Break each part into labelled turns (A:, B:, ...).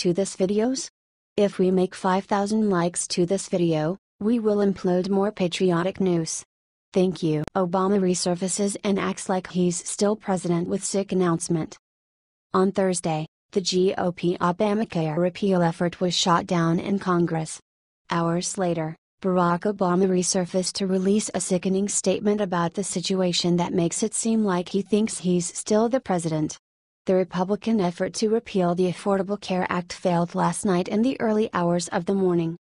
A: to this videos? If we make 5,000 likes to this video, we will upload more patriotic news. Thank you. Obama resurfaces and acts like he's still president with sick announcement. On Thursday, the GOP Obamacare repeal effort was shot down in Congress. Hours later, Barack Obama resurfaced to release a sickening statement about the situation that makes it seem like he thinks he's still the president. The Republican effort to repeal the Affordable Care Act failed last night in the early hours of the morning.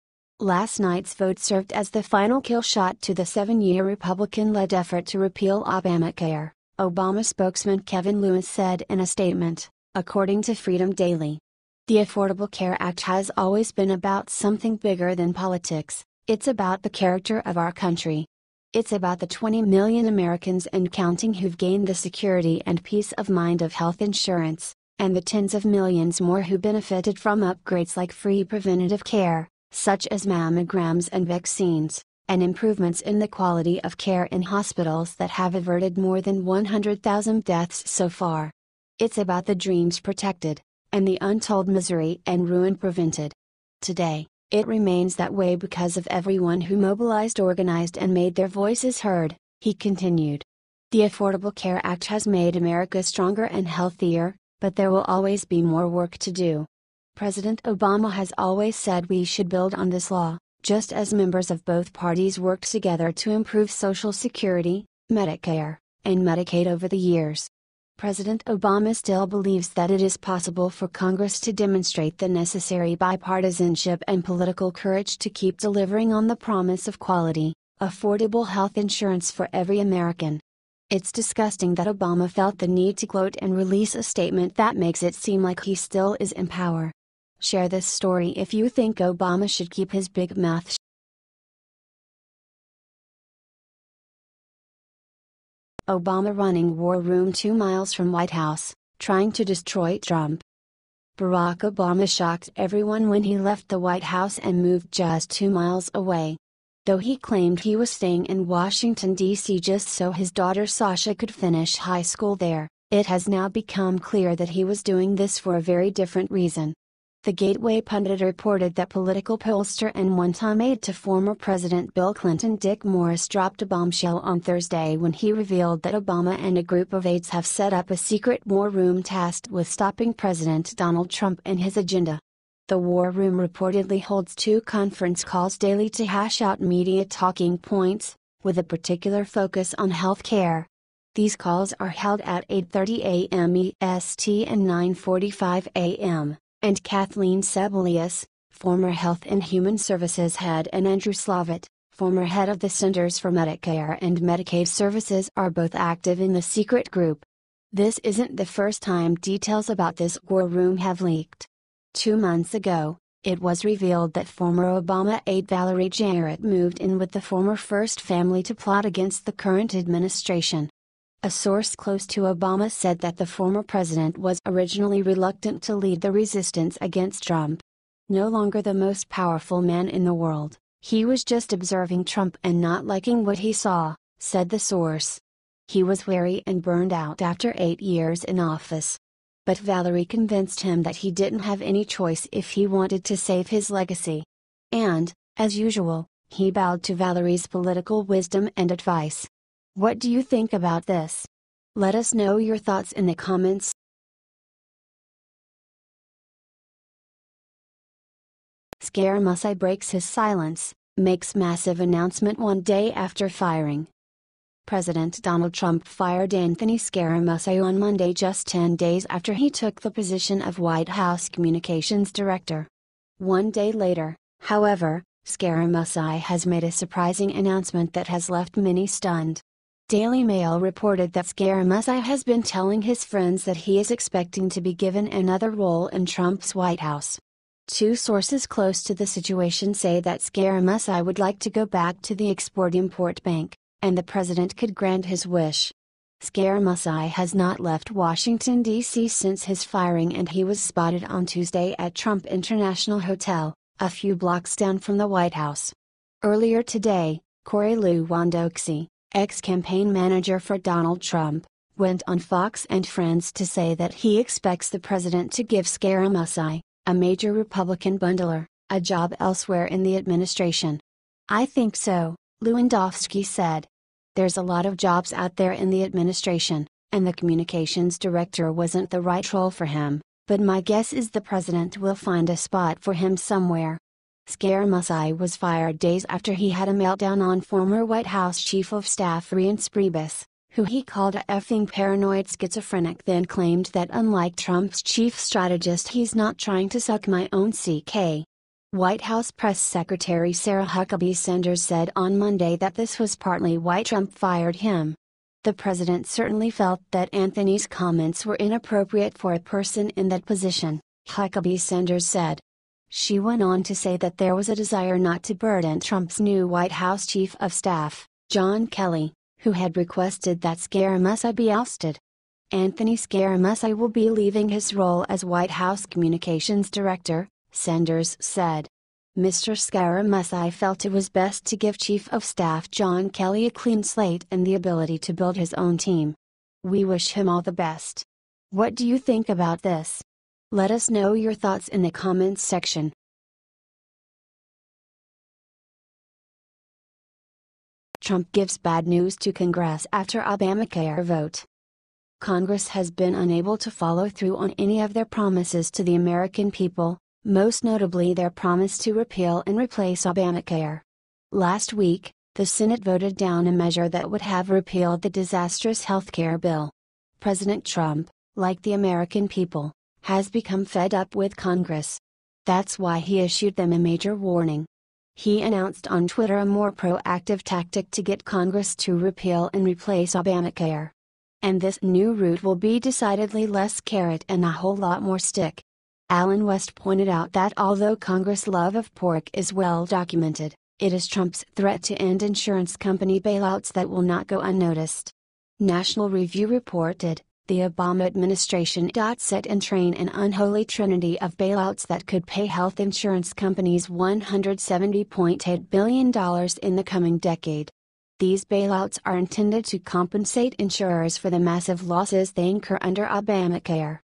A: Last night's vote served as the final kill shot to the 7-year Republican-led effort to repeal Obamacare, Obama spokesman Kevin Lewis said in a statement, according to Freedom Daily. The Affordable Care Act has always been about something bigger than politics. It's about the character of our country. It's about the 20 million Americans and counting who've gained the security and peace of mind of health insurance, and the tens of millions more who benefited from upgrades like free preventative care, such as mammograms and vaccines, and improvements in the quality of care in hospitals that have averted more than 100,000 deaths so far. It's about the dreams protected, and the untold misery and ruin prevented. Today, it remains that way because of everyone who mobilized, organized and made their voices heard, he continued. The Affordable Care Act has made America stronger and healthier, but there will always be more work to do. President Obama has always said we should build on this law, just as members of both parties worked together to improve Social Security, Medicare, and Medicaid over the years. President Obama still believes that it is possible for Congress to demonstrate the necessary bipartisanship and political courage to keep delivering on the promise of quality, affordable health insurance for every American. It's disgusting that Obama felt the need to quote and release a statement that makes it seem like he still is in power. Share this story if you think Obama should keep his big mouth shut. Obama running war room 2 miles from White House, trying to destroy Trump. Barack Obama shocked everyone when he left the White House and moved just 2 miles away. Though he claimed he was staying in Washington, D.C. just so his daughter Sasha could finish high school there, it has now become clear that he was doing this for a very different reason. The Gateway pundit reported that political pollster and one-time aide to former President Bill Clinton Dick Morris dropped a bombshell on Thursday when he revealed that Obama and a group of aides have set up a secret war room tasked with stopping President Donald Trump and his agenda. The war room reportedly holds 2 conference calls daily to hash out media talking points, with a particular focus on health care. These calls are held at 8:30 a.m. EST and 9:45 a.m. and Kathleen Sebelius, former Health and Human Services head, and Andrew Slavitt, former head of the Centers for Medicare and Medicaid Services, are both active in the secret group. This isn't the first time details about this war room have leaked. 2 months ago, it was revealed that former Obama aide Valerie Jarrett moved in with the former First Family to plot against the current administration. A source close to Obama said that the former president was originally reluctant to lead the resistance against Trump. No longer the most powerful man in the world, he was just observing Trump and not liking what he saw, said the source. He was weary and burned out after 8 years in office. But Valerie convinced him that he didn't have any choice if he wanted to save his legacy. And, as usual, he bowed to Valerie's political wisdom and advice. What do you think about this? Let us know your thoughts in the comments. Scarah Maasai breaks his silence, makes massive announcement 1 day after firing. President Donald Trump fired Anthony Scarah Maasai on Monday, just 10 days after he took the position of White House Communications Director. 1 day later, however, Scarah Maasai has made a surprising announcement that has left many stunned. Daily Mail reported that Scarah Maasai has been telling his friends that he is expecting to be given another role in Trump's White House. 2 sources close to the situation say that Scarah Maasai would like to go back to the Export-Import Bank, and the president could grant his wish. Scarah Maasai has not left Washington, D.C. since his firing, and he was spotted on Tuesday at Trump International Hotel, a few blocks down from the White House. Earlier today, Corey Lewandowski, ex-campaign manager for Donald Trump, went on Fox and Friends to say that he expects the president to give Scarah Maasai, a major Republican bundler, a job elsewhere in the administration? I think so, Lewandowski said. There's a lot of jobs out there in the administration, and the communications director wasn't the right role for him, but my guess is the president will find a spot for him somewhere. Scarah Maasai was fired days after he had a meltdown on former White House Chief of Staff Reince Priebus, who he called a effing paranoid schizophrenic, then claimed that unlike Trump's chief strategist, he's not trying to suck my own CK. White House Press Secretary Sarah Huckabee Sanders said on Monday that this was partly why Trump fired him. The president certainly felt that Anthony's comments were inappropriate for a person in that position, Huckabee Sanders said. She went on to say that there was a desire not to burden Trump's new White House Chief of Staff, John Kelly, who had requested that Scarah Maasai be ousted. Anthony Scarah Maasai will be leaving his role as White House Communications Director, Sanders said. Mr. Scarah Maasai felt it was best to give Chief of Staff John Kelly a clean slate and the ability to build his own team. We wish him all the best. What do you think about this? Let us know your thoughts in the comments section. Trump gives bad news to Congress after Obamacare vote. Congress has been unable to follow through on any of their promises to the American people, most notably their promise to repeal and replace Obamacare. Last week, the Senate voted down a measure that would have repealed the disastrous healthcare bill. President Trump, like the American people, has become fed up with Congress. That's why he issued them a major warning. He announced on Twitter a more proactive tactic to get Congress to repeal and replace Obamacare. And this new route will be decidedly less carrot and a whole lot more stick. Alan West pointed out that although Congress' love of pork is well documented, it is Trump's threat to end insurance company bailouts that will not go unnoticed. National Review reported, the Obama administration set in train an unholy trinity of bailouts that could pay health insurance companies $170.8 billion in the coming decade. These bailouts are intended to compensate insurers for the massive losses they incur under Obamacare.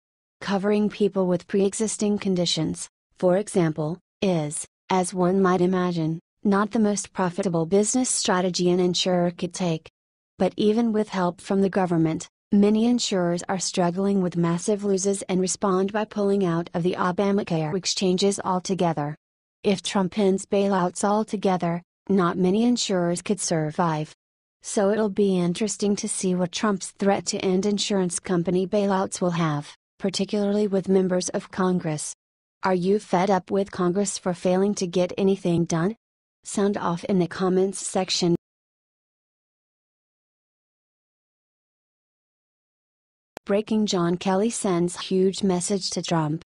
A: Covering people with pre-existing conditions, for example, is, as one might imagine, not the most profitable business strategy an insurer could take. But even with help from the government, many insurers are struggling with massive losses and respond by pulling out of the Obamacare exchanges altogether. If Trump ends bailouts altogether, not many insurers could survive. So it'll be interesting to see what Trump's threat to end insurance company bailouts will have, particularly with members of Congress. Are you fed up with Congress for failing to get anything done? Sound off in the comments section. Breaking: John Kelly sends huge message to Trump.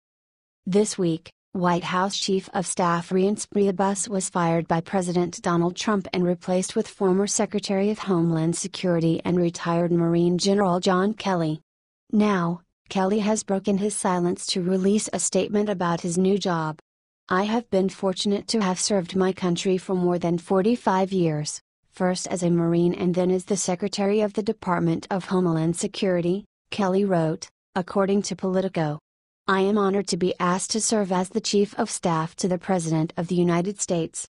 A: This week, White House Chief of Staff Reince Priebus was fired by President Donald Trump and replaced with former Secretary of Homeland Security and retired Marine General John Kelly. Now, Kelly has broken his silence to release a statement about his new job. I have been fortunate to have served my country for more than 45 years, first as a Marine and then as the Secretary of the Department of Homeland Security, Kelly wrote, according to Politico. I am honored to be asked to serve as the Chief of Staff to the President of the United States.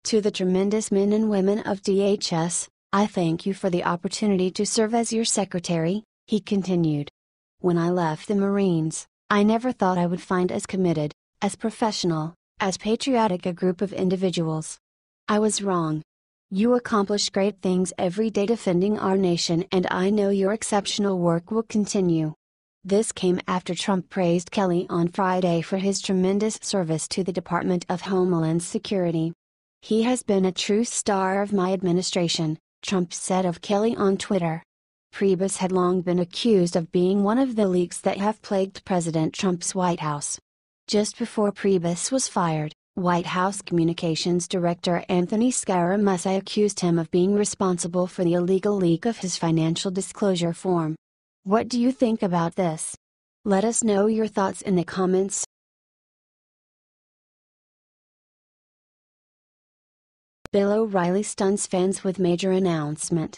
A: To the tremendous men and women of DHS, I thank you for the opportunity to serve as your secretary, he continued. When I left the Marines, I never thought I would find as committed, as professional, as patriotic a group of individuals. I was wrong. You accomplish great things every day defending our nation, and I know your exceptional work will continue. This came after Trump praised Kelly on Friday for his tremendous service to the Department of Homeland Security. He has been a true star of my administration, Trump said of Kelly on Twitter. Priebus had long been accused of being one of the leaks that have plagued President Trump's White House. Just before Priebus was fired, White House Communications Director Anthony Scarah Maasai accused him of being responsible for the illegal leak of his financial disclosure form. What do you think about this? Let us know your thoughts in the comments. Bill O'Reilly stuns fans with major announcement.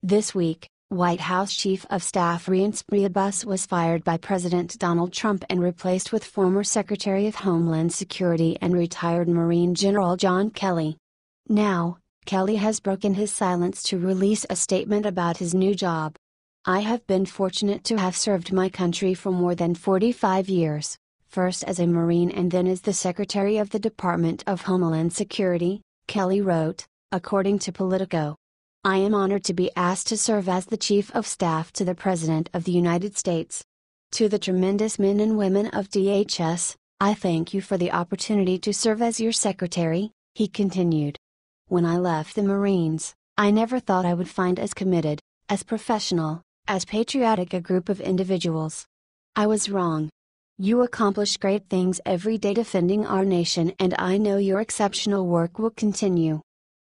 A: This week, White House Chief of Staff Resurfaces was fired by President Donald Trump and replaced with former Secretary of Homeland Security and retired Marine General John Kelly. Now, Kelly has broken his silence to release a statement about his new job. "I have been fortunate to have served my country for more than 45 years, first as a Marine and then as the Secretary of the Department of Homeland Security," Kelly wrote, according to Politico. "I am honored to be asked to serve as the Chief of Staff to the President of the United States. To the tremendous men and women of DHS, I thank you for the opportunity to serve as your Secretary," he continued. "When I left the Marines, I never thought I would find as committed, as professional, as patriotic a group of individuals. I was wrong. You accomplish great things every day defending our nation, and I know your exceptional work will continue."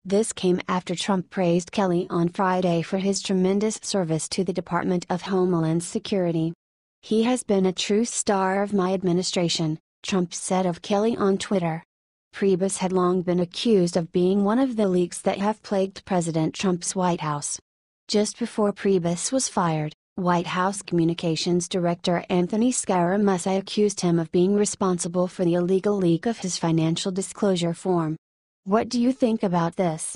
A: This came after Trump praised Kelly on Friday for his tremendous service to the Department of Homeland Security. "He has been a true star of my administration," Trump said of Kelly on Twitter. Priebus had long been accused of being one of the leaks that have plagued President Trump's White House. Just before Priebus was fired, White House Communications Director Anthony Scarah Maasai accused him of being responsible for the illegal leak of his financial disclosure form. What do you think about this?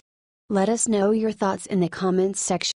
A: Let us know your thoughts in the comments section.